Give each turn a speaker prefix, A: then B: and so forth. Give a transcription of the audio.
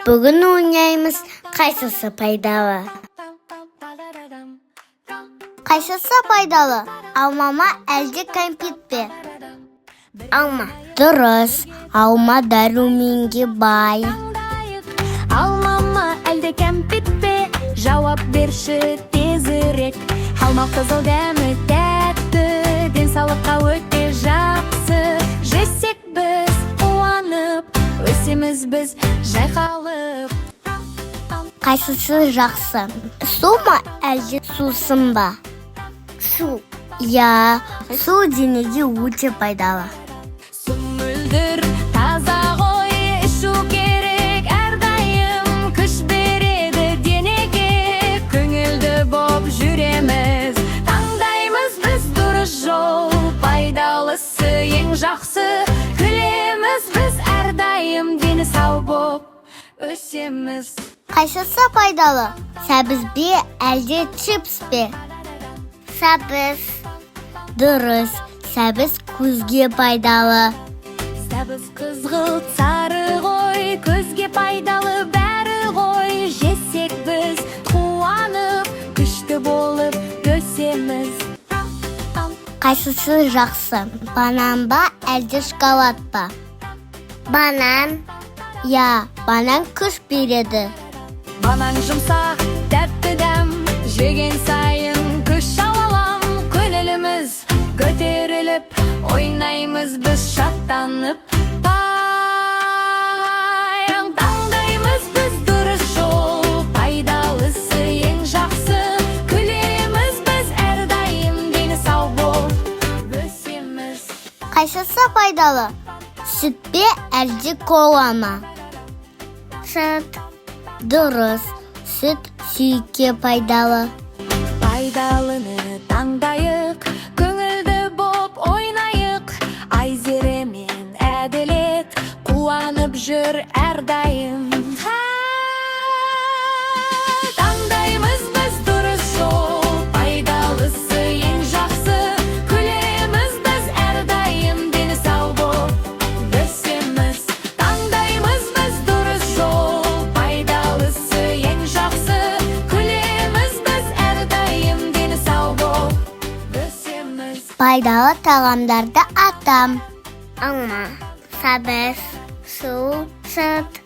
A: Bugün oynayımız kaysısı faydalı? Kaysısı faydalı? Almama elde kempitpi. Alma. Dürüst. Alma darumingi bay.
B: Almama elde kempitpi. Cevap berşi tezirek. Alma kızıl demi tәтті. Денсаулыққа өте жақсы. Жесек біз қуанып, өсеміз біз жайқалып.
A: Kaysısı жақсы? Su mu elde susun ba? Su. Ya, su денеге өте пайдалы.
B: Су мөлдір таза ғой, ішу керек әрдайым. Күш береді денеге, көңілді боп жүреміз. Таңдаймыз біз дұрыс жол, пайдалысы ең жақсы. Күлеміз біз әрдайым, дені сау боп өсеміз.
A: Kaysısı faydalı? Səbiz bi elde chips bi? Səbiz. Dürüst. Səbiz көзге пайдалы.
B: Сәбіз қызғылт сары ғой, көзге пайдалы бәрі ғой. Жесек біз қуанып, күшті болып өсеміз.
A: Kaysısı жақсы? Банан ба әлде шоколад ба? Банан. Ya, банан күш береді.
B: Банан жұмсақ, тәтті дәм, жеген сайын күш алалам. Көңіліміз көтеріліп, ойнаймыз біз шаттанып. Таңдаймыз біз дұрыс жол, пайдалысы ең жақсы. Күлеміз біз әрдайым, дені сау болып өсеміз.
A: Kaysısı faydalı? Süt bi әлде кола ма? Süt. Dürüst. Süt сүйекке пайдалы.
B: Пайдалыны таңдайық, көңілді боп ойнайық. Айзере мен әділет, қуанып жүр әрдайым. Таңдаймыз біз дұрыс жол, пайдалысы ең жақсы. Күлеміз біз әрдайым, дені сау боп өсеміз. Таңдаймыз біз дұрыс жол, пайдалысы ең жақсы. Күлеміз біз әрдайым, дені сау боп өсеміз.
A: Пайдалы тағамдарды атам. Алма, сәбіз, су, süt.